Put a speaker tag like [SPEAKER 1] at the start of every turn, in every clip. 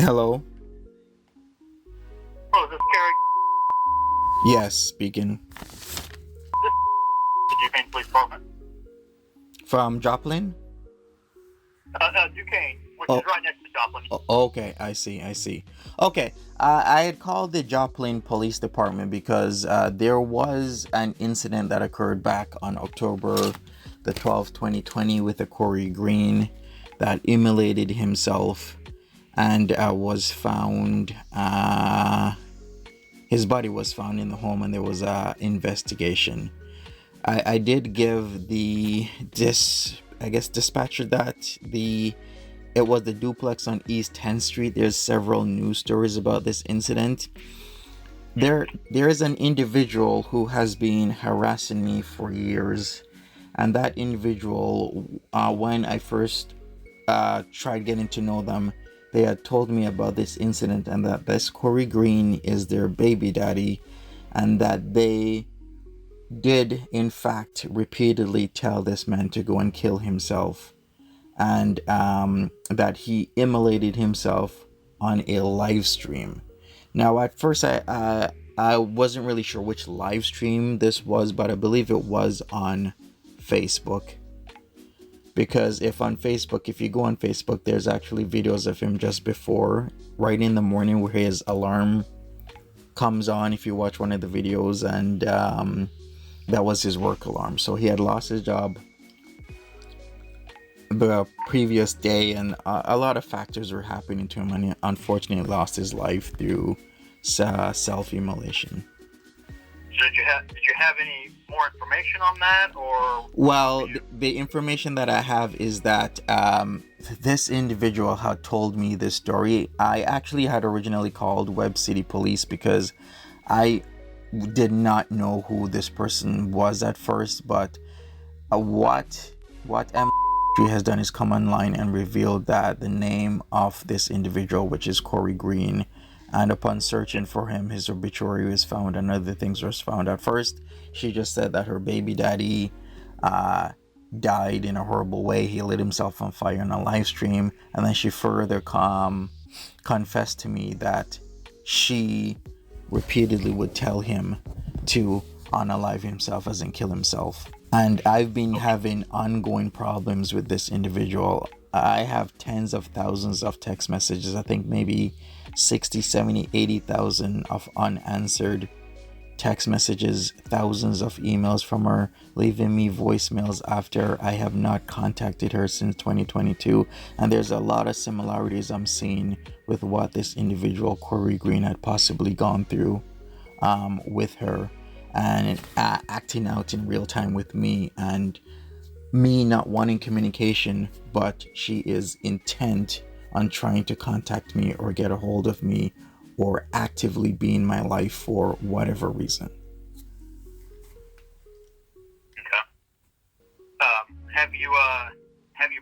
[SPEAKER 1] Hello.
[SPEAKER 2] Oh, is this Cory?
[SPEAKER 1] Yes, speaking.
[SPEAKER 2] The Duquesne Police Department?
[SPEAKER 1] From Joplin?
[SPEAKER 2] Duquesne, which
[SPEAKER 1] Oh,
[SPEAKER 2] is right next to Joplin.
[SPEAKER 1] okay. I see. Okay. I had called the Joplin Police Department because there was an incident that occurred back on October the 12th, 2020 with a Cory Green that immolated himself and was found. His body was found in the home and there was a investigation. I did give dispatcher that it was the duplex on East 10th Street. There's several news stories about this incident. There is an individual who has been harassing me for years, and that individual, when I first tried getting to know them, they had told me about this incident and that this Cory Green is their baby daddy, and that they did in fact repeatedly tell this man to go and kill himself, and that he immolated himself on a live stream. Now, at first, I wasn't really sure which live stream this was, but I believe it was on Facebook. Because if you go on Facebook, there's actually videos of him just before, right in the morning, where his alarm comes on. If you watch one of the videos, and that was his work alarm. So he had lost his job the previous day, and a lot of factors were happening to him, and he unfortunately lost his life through self-immolation.
[SPEAKER 2] So did you have any more information on that, or?
[SPEAKER 1] Well, the information that I have is that this individual had told me this story. I actually had originally called Webb City Police because I did not know who this person was at first, but what M has done is come online and revealed that the name of this individual, which is Cory Green, and upon searching for him, his obituary was found and other things was found. At first, she just said that her baby daddy died in a horrible way. He lit himself on fire on a live stream, and then she further confessed to me that she repeatedly would tell him to unalive himself, as in kill himself. And I've been having ongoing problems with this individual. I have tens of thousands of text messages, I think maybe 60, 70, 80,000 of unanswered text messages, thousands of emails from her, leaving me voicemails after I have not contacted her since 2022. And there's a lot of similarities I'm seeing with what this individual, Cory Green, had possibly gone through with her, and acting out in real time with me, and me not wanting communication, but she is intent on trying to contact me or get a hold of me or actively be in my life for whatever reason.
[SPEAKER 2] Okay. Have you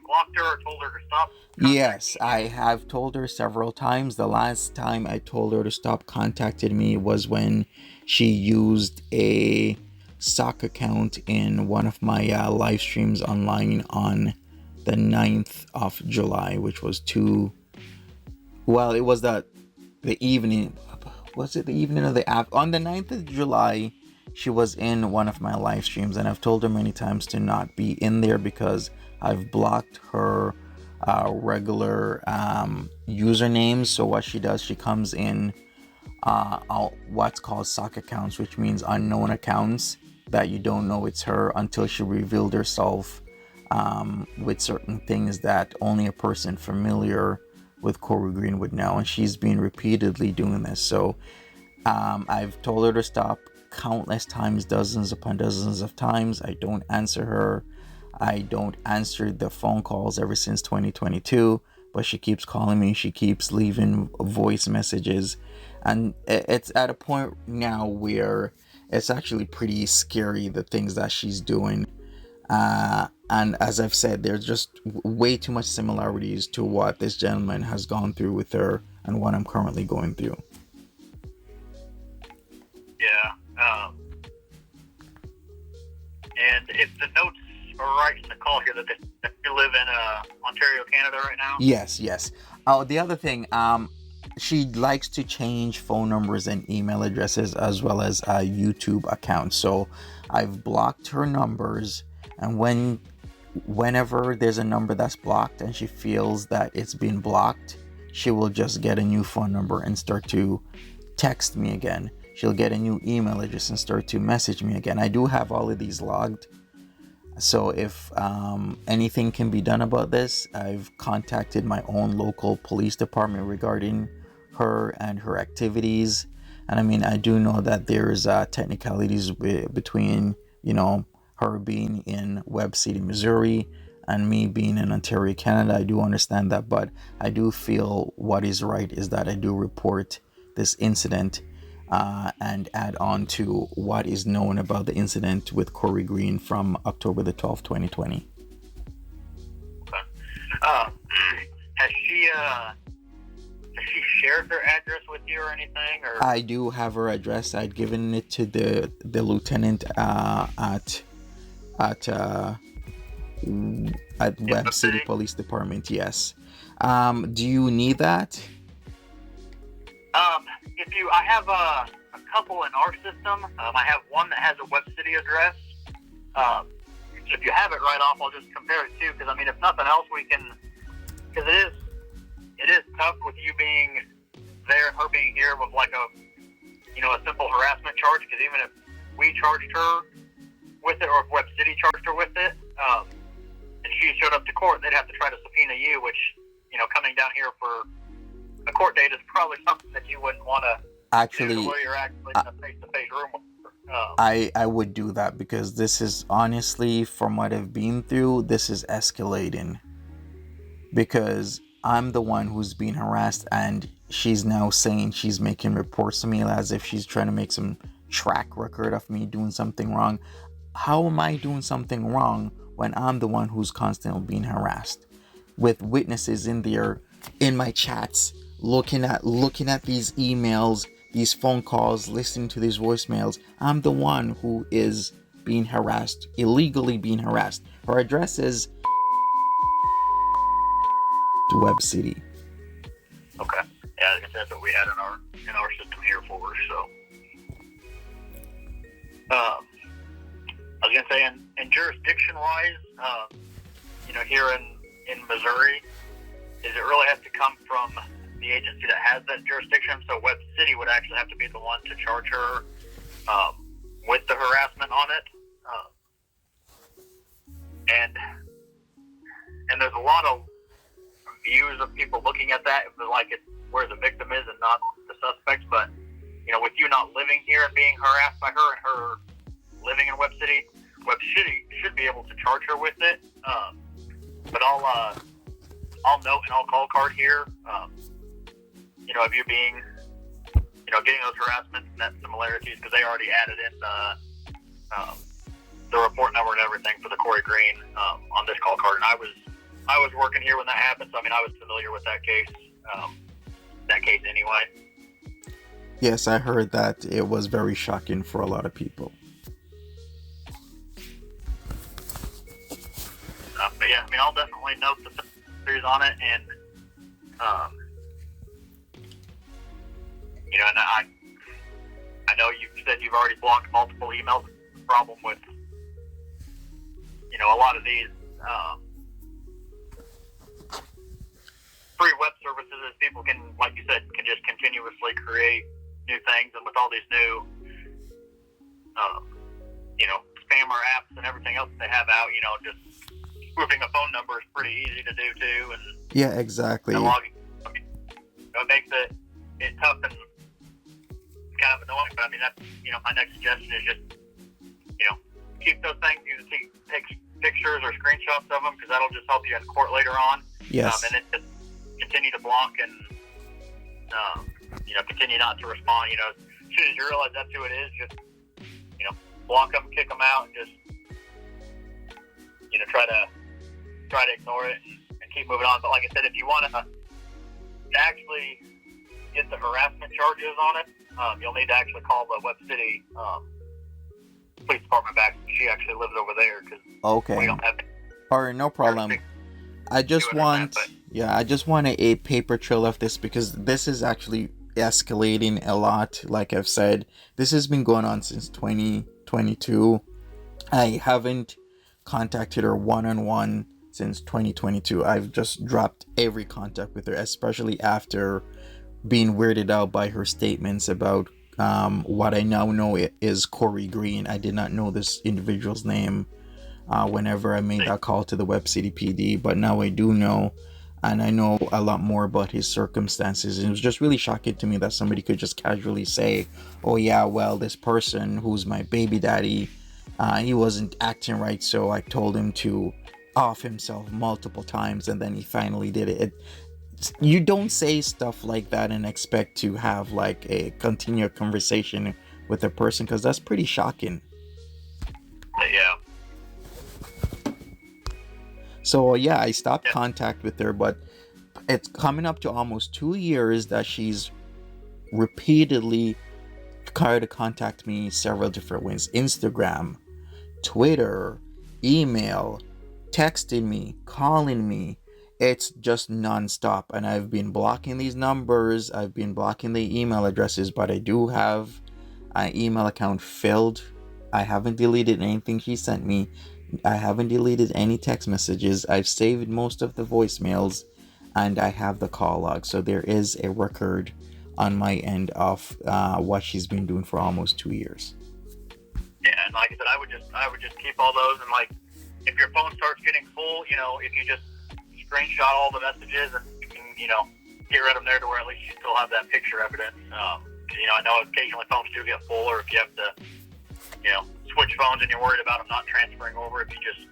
[SPEAKER 2] blocked her or told her to stop?
[SPEAKER 1] Yes, I have told her several times. The last time I told her to stop contacting me was when she used a sock account in one of my live streams online on the 9th of July, which was it was the evening. Was it the evening of the app? On the 9th of July, she was in one of my live streams, and I've told her many times to not be in there because I've blocked her regular usernames. So what she does, she comes in what's called sock accounts, which means unknown accounts that you don't know it's her until she revealed herself with certain things that only a person familiar with Cory Green would know, and she's been repeatedly doing this. So I've told her to stop countless times, dozens upon dozens of times. I don't answer her. I don't answer the phone calls ever since 2022, but she keeps calling me. She keeps leaving voice messages, and it's at a point now where it's actually pretty scary, the things that she's doing. And as I've said, there's just way too much similarities to what this gentleman has gone through with her and what I'm currently going through.
[SPEAKER 2] Yeah. And if the notes are right in the call here, that you live in Ontario, Canada right now?
[SPEAKER 1] Yes. Oh, the other thing, she likes to change phone numbers and email addresses as well as a YouTube account. So I've blocked her numbers, and whenever there's a number that's blocked and she feels that it's been blocked, she will just get a new phone number and start to text me again. She'll get a new email address and start to message me again. I do have all of these logged. So if anything can be done about this, I've contacted my own local police department regarding her and her activities. And I mean, I do know that there's technicalities between, her being in Webb City, Missouri, and me being in Ontario, Canada. I do understand that, but I do feel what is right is that I do report this incident and add on to what is known about the incident with Cory Green from October the 12th, 2020.
[SPEAKER 2] Okay. Has she shared her address with you or anything? Or?
[SPEAKER 1] I do have her address. I'd given it to the lieutenant at Webb City Police Department. Yes. Do you need that?
[SPEAKER 2] I have a couple in our system. I have one that has a Webb City address. If you have it right off, I'll just compare it too. Because I mean, if nothing else, we can. Because it is tough with you being there and her being here with like a simple harassment charge. Because even if we charged her with it, or if Webb City charged her with it, and she showed up to court, they'd have to try to subpoena you, which coming down here for a court date is probably something that you wouldn't want to
[SPEAKER 1] actually
[SPEAKER 2] do where you're actually in a face-to-face room with her.
[SPEAKER 1] I would do that, because this is honestly, from what I've been through, this is escalating, because I'm the one who's being harassed, and she's now saying she's making reports to me as if she's trying to make some track record of me doing something wrong. How am I doing something wrong when I'm the one who's constantly being harassed, with witnesses in there, in my chats, looking at these emails, these phone calls, listening to these voicemails? I'm the one who is being harassed, illegally being harassed. Her address is Webb City.
[SPEAKER 2] Okay. Yeah, I guess that's what we had in our system here for her. So, I was gonna say, in jurisdiction-wise, here in Missouri, is it really has to come from the agency that has that jurisdiction? So Webb City would actually have to be the one to charge her with the harassment on it. And there's a lot of views of people looking at that, like it's where the victim is and not the suspects. But with you not living here and being harassed by her, and her living in Webb City should be able to charge her with it. But I'll note and I'll call card here, of you being, getting those harassments and that similarities, because they already added in the report number and everything for the Cory Green on this call card. And I was working here when that happened, so I mean, I was familiar with that case anyway.
[SPEAKER 1] Yes, I heard that it was very shocking for a lot of people.
[SPEAKER 2] But yeah, I mean, I'll definitely note the theories on it, and and I know you said you've already blocked multiple emails. The problem with a lot of these free web services is people can, like you said, can just continuously create new things, and with all these new spammer apps and everything else that they have out, just spoofing a phone number is pretty easy to do too. And
[SPEAKER 1] yeah, exactly.
[SPEAKER 2] And logging, it makes it tough and kind of annoying. But I mean, that's my next suggestion is just keep those things. You can take pictures or screenshots of them, because that'll just help you in court later on.
[SPEAKER 1] Yes.
[SPEAKER 2] And then just continue to block and continue not to respond. As soon as you realize that's who it is, just block them, kick them out, and just try to ignore it and keep moving on. But like I said, if you want to actually get the harassment charges on it, you'll need to actually call the Webb City Police Department back. She actually lives over there, because
[SPEAKER 1] okay.
[SPEAKER 2] we don't have.
[SPEAKER 1] All right, no problem. I just want Yeah, I just want a paper trail of this because this is actually escalating a lot. Like I've said, this has been going on since 2022. I haven't contacted her one on one since 2022. I've just dropped every contact with her, especially after being weirded out by her statements about what I now know is Cory Green. I did not know this individual's name whenever I made that call to the Web City PD, but now I do know, and I know a lot more about his circumstances. And it was just really shocking to me that somebody could just casually say, "Oh yeah, well, this person who's my baby daddy, he wasn't acting right, so I told him to off himself multiple times, and then he finally did it." You don't say stuff like that and expect to have like a continued conversation with a person, because that's pretty shocking.
[SPEAKER 2] Yeah.
[SPEAKER 1] So yeah, I stopped contact with her, but it's coming up to almost 2 years that she's repeatedly tried to contact me several different ways: Instagram, Twitter, email, texting me, calling me. It's just nonstop, and I've been blocking these numbers. I've been blocking the email addresses, but I do have an email account filled. I haven't deleted anything she sent me. I haven't deleted any text messages. I've saved most of the voicemails, and I have the call log. So there is a record on my end of what she's been doing for almost 2 years.
[SPEAKER 2] Yeah, and like I said, I would just keep all those, and like if your phone starts getting full, if you just screenshot all the messages and you can, get rid of them there to where at least you still have that picture evidence. I know occasionally phones do get full, or if you have to, switch phones and you're worried about them not transferring over, if you just,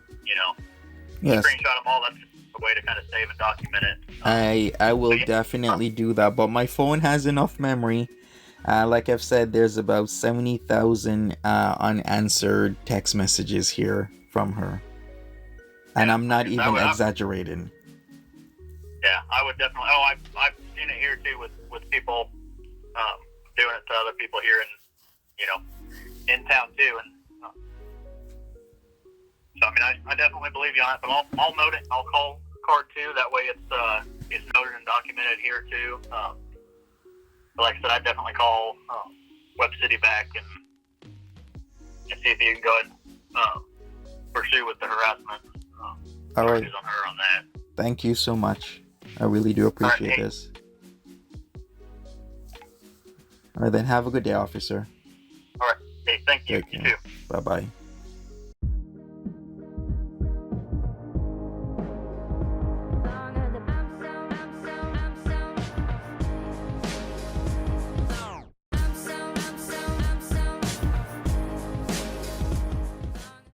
[SPEAKER 1] Yes.
[SPEAKER 2] screenshot them all, that's a way to kind of save and document
[SPEAKER 1] I
[SPEAKER 2] it.
[SPEAKER 1] will definitely do that, but my phone has enough memory. Like I've said, there's about 70,000 unanswered text messages here from her, and I'm not even exaggerating.
[SPEAKER 2] Yeah, I would definitely. Oh, I've seen it here too with people doing it to other people here in town too, and so I mean I definitely believe you on it. But I'll note it. I'll call card too. That way it's noted and documented here too. But like I said, I'd definitely call Web City back and see if you can go ahead and pursue with the harassment.
[SPEAKER 1] All right.
[SPEAKER 2] On her on that.
[SPEAKER 1] Thank you so much. I really do appreciate this. All right, then have a good day, officer.
[SPEAKER 2] All right. Hey, thank you. You too.
[SPEAKER 1] Bye-bye.